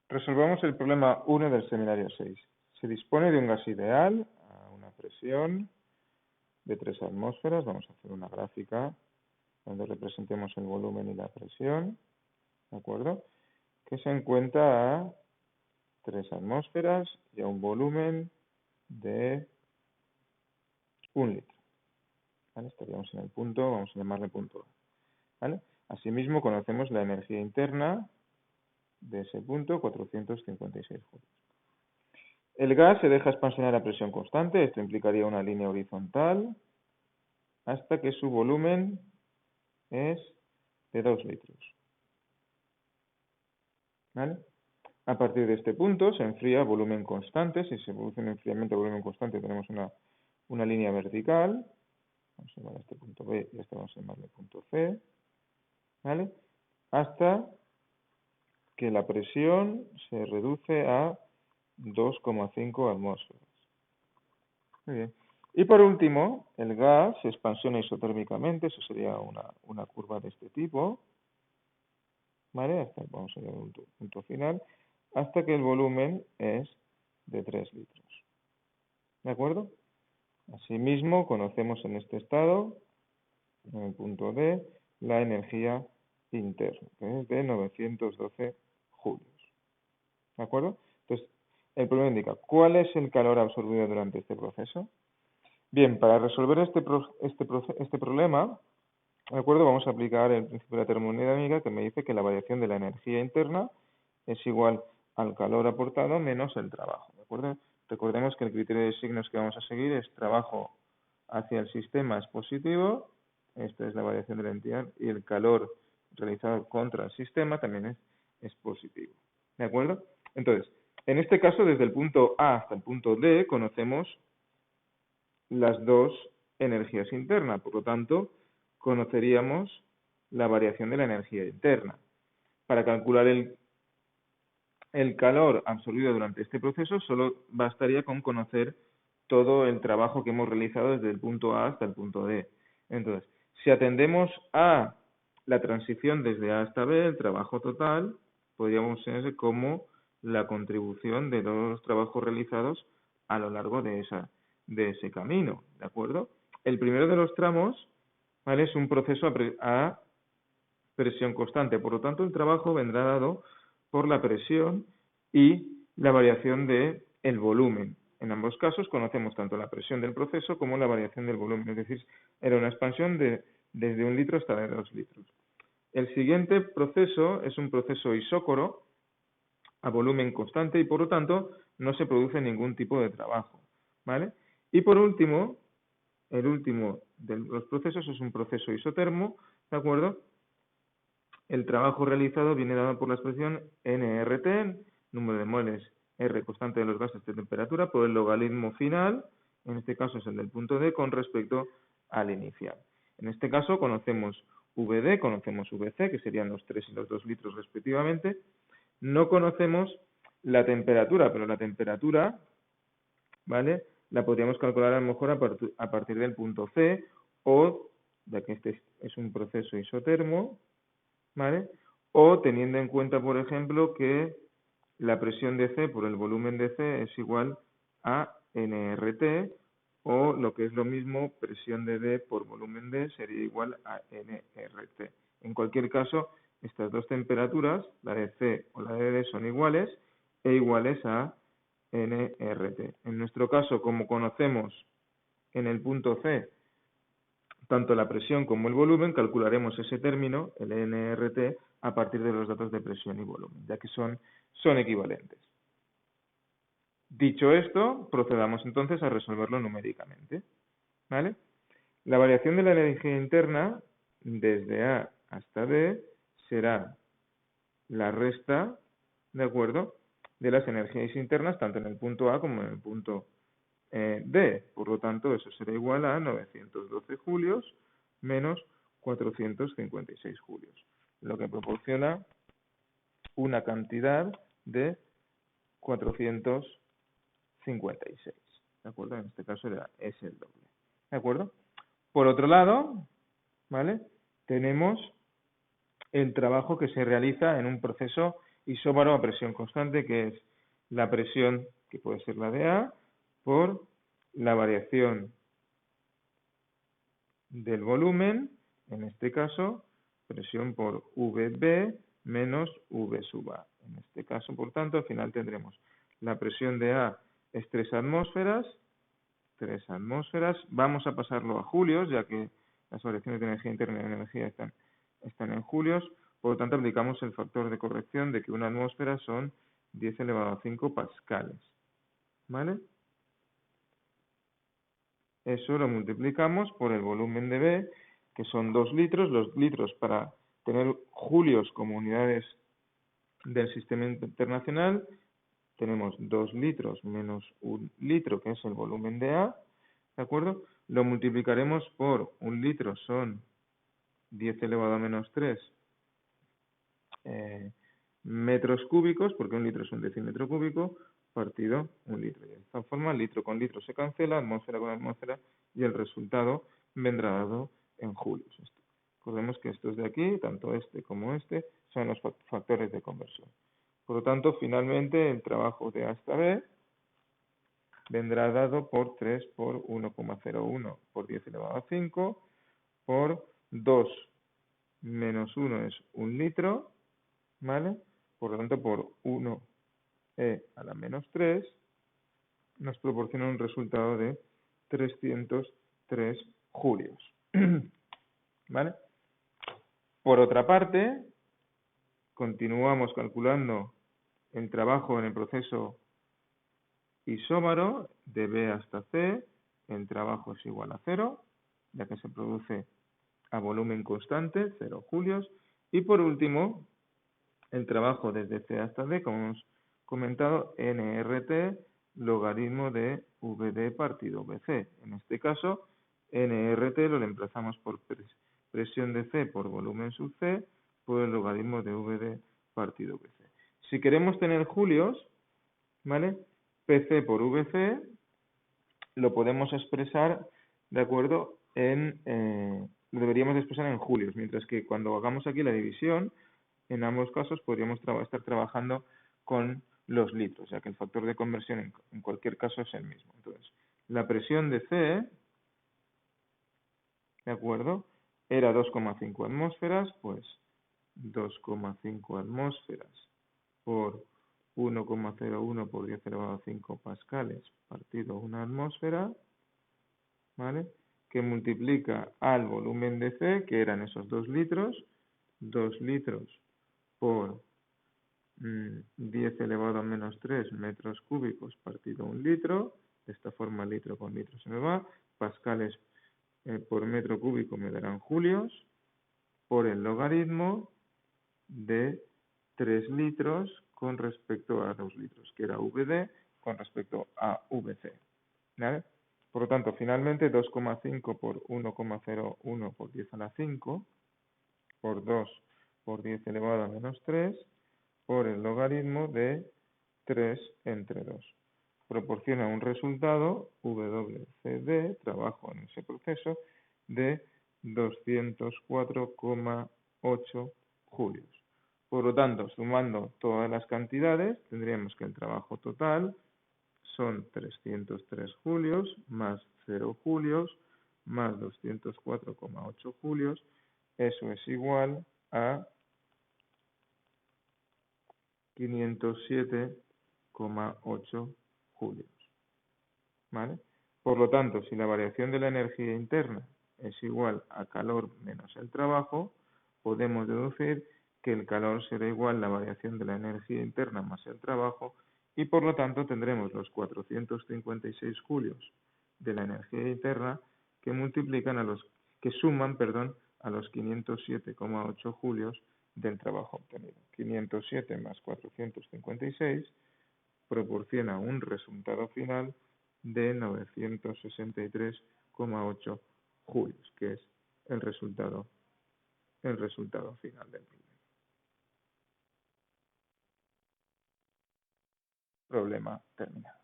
Resolvamos el problema 1 del seminario 6. Se dispone de un gas ideal a una presión de 3 atmósferas. Vamos a hacer una gráfica donde representemos el volumen y la presión, ¿de acuerdo? Que se encuentra a 3 atmósferas y a un volumen de 1 litro. ¿Vale? Estaríamos en el punto, vamos a llamarle punto A. ¿Vale? Asimismo, conocemos la energía interna de ese punto, 456 julios. El gas se deja expansionar a presión constante, esto implicaría una línea horizontal, hasta que su volumen es de 2 litros. ¿Vale? A partir de este punto se enfría a volumen constante. Si se produce un enfriamiento a volumen constante tenemos una línea vertical. Vamos a llamar a este punto B y este vamos a llamarle punto C. ¿Vale? Hasta que la presión se reduce a 2,5 atmósferas. Muy bien. Y por último, el gas se expansiona isotérmicamente, eso sería una curva de este tipo, ¿vale? Vamos a llegar a un punto final, hasta que el volumen es de 3 litros. ¿De acuerdo? Asimismo, conocemos en este estado, en el punto D, la energía interna, que es de 912 julios. ¿De acuerdo? Entonces, el problema indica, ¿cuál es el calor absorbido durante este proceso? Bien, para resolver este problema, ¿de acuerdo? Vamos a aplicar el principio de la termodinámica que me dice que la variación de la energía interna es igual al calor aportado menos el trabajo, ¿de acuerdo? Recordemos que el criterio de signos que vamos a seguir es trabajo hacia el sistema es positivo, esta es la variación de la entidad, y el calor realizado contra el sistema también es positivo, ¿de acuerdo? Entonces, en este caso, desde el punto A hasta el punto D, conocemos las dos energías internas, por lo tanto, conoceríamos la variación de la energía interna. Para calcular el calor absorbido durante este proceso, solo bastaría con conocer todo el trabajo que hemos realizado desde el punto A hasta el punto D. Entonces, si atendemos a la transición desde A hasta B, el trabajo total, podríamos tener como la contribución de los trabajos realizados a lo largo de ese camino, ¿de acuerdo? El primero de los tramos, ¿vale? Es un proceso a presión constante, por lo tanto el trabajo vendrá dado por la presión y la variación de el volumen. En ambos casos conocemos tanto la presión del proceso como la variación del volumen, es decir, era una expansión desde 1 litro hasta de 2 litros. El siguiente proceso es un proceso isócoro a volumen constante y por lo tanto no se produce ningún tipo de trabajo, ¿vale? Y por último, el último de los procesos es un proceso isotermo, ¿de acuerdo? El trabajo realizado viene dado por la expresión nRT, número de moles R constante de los gases de temperatura, por el logaritmo final, en este caso es el del punto D, con respecto al inicial. En este caso conocemos VD, conocemos VC, que serían los 3 y los 2 litros respectivamente. No conocemos la temperatura, pero la temperatura, ¿vale? La podríamos calcular a lo mejor a partir del punto C, o, ya que este es un proceso isotermo, ¿vale? O teniendo en cuenta, por ejemplo, que la presión de C por el volumen de C es igual a nRT, o lo que es lo mismo, presión de D por volumen D sería igual a nRT. En cualquier caso, estas dos temperaturas, la de C o la de D, son iguales e iguales a nRT. En nuestro caso, como conocemos en el punto C tanto la presión como el volumen, calcularemos ese término, el nRT, a partir de los datos de presión y volumen, ya que son equivalentes. Dicho esto, procedamos entonces a resolverlo numéricamente, ¿vale? La variación de la energía interna desde A hasta D será la resta, ¿de acuerdo?, de las energías internas tanto en el punto A como en el punto D. Por lo tanto, eso será igual a 912 julios menos 456 julios, lo que proporciona una cantidad de 456. ¿De acuerdo? En este caso es el doble. ¿De acuerdo? Por otro lado, ¿vale? Tenemos el trabajo que se realiza en un proceso isóbaro a presión constante, que es la presión, que puede ser la de A, por la variación del volumen, en este caso, presión por VB menos V sub A. En este caso, por tanto, al final tendremos la presión de A es 3 atmósferas, vamos a pasarlo a julios, ya que las variaciones de energía interna y de energía están en julios, por lo tanto aplicamos el factor de corrección de que una atmósfera son 10 elevado a 5 pascales, ¿vale? Eso lo multiplicamos por el volumen de B, que son 2 litros. Los litros, para tener julios como unidades del sistema internacional, tenemos 2 litros menos 1 litro, que es el volumen de A, ¿de acuerdo? Lo multiplicaremos por 1 litro, son 10 elevado a menos 3 metros cúbicos, porque 1 litro es un decímetro cúbico, partido 1 litro. Y de esta forma, litro con litro se cancela, atmósfera con atmósfera, y el resultado vendrá dado en julios. Recordemos que estos de aquí, tanto este como este, son los factores de conversión. Por lo tanto, finalmente, el trabajo de A hasta B vendrá dado por 3 por 1,01 por 10 elevado a 5, por 2 menos 1 es 1 litro, ¿vale? Por lo tanto, por 1e a la menos 3, nos proporciona un resultado de 303 julios. ¿Vale? Por otra parte, continuamos calculando el trabajo en el proceso isóbaro de B hasta C. El trabajo es igual a 0, ya que se produce a volumen constante, 0 julios. Y por último, el trabajo desde C hasta D, como hemos comentado, nRT, logaritmo de VD partido BC. En este caso, nRT lo reemplazamos por presión de C por volumen sub C, por el logaritmo de VD partido BC. Si queremos tener julios, ¿vale? PC por VC lo podemos expresar, ¿de acuerdo? Lo deberíamos expresar en julios, mientras que cuando hagamos aquí la división, en ambos casos podríamos estar trabajando con los litros, ya que el factor de conversión en cualquier caso es el mismo. Entonces, la presión de C, ¿de acuerdo? Era 2,5 atmósferas, pues 2,5 atmósferas por 1,01 por 10 elevado a 5 pascales partido una atmósfera, ¿vale? Que multiplica al volumen de C, que eran esos 2 litros por 10 elevado a menos 3 metros cúbicos partido 1 litro, de esta forma litro con litro se me va, pascales por metro cúbico me darán julios, por el logaritmo de 3 litros con respecto a 2 litros, que era VD con respecto a VC, ¿vale? Por lo tanto, finalmente 2,5 por 1,01 por 10 a la 5, por 2 por 10 elevado a menos 3, por el logaritmo de 3 entre 2. Proporciona un resultado, WCD, trabajo en ese proceso, de 204,8 julios. Por lo tanto, sumando todas las cantidades, tendríamos que el trabajo total son 303 julios, más 0 julios, más 204,8 julios. Eso es igual a 507,8 julios. ¿Vale? Por lo tanto, si la variación de la energía interna es igual a calor menos el trabajo, podemos deducir que el calor será igual a la variación de la energía interna más el trabajo, y por lo tanto tendremos los 456 julios de la energía interna que suman a los 507,8 julios del trabajo obtenido. 507 más 456 proporciona un resultado final de 963,8 julios, que es el resultado final del problema. Problema terminado.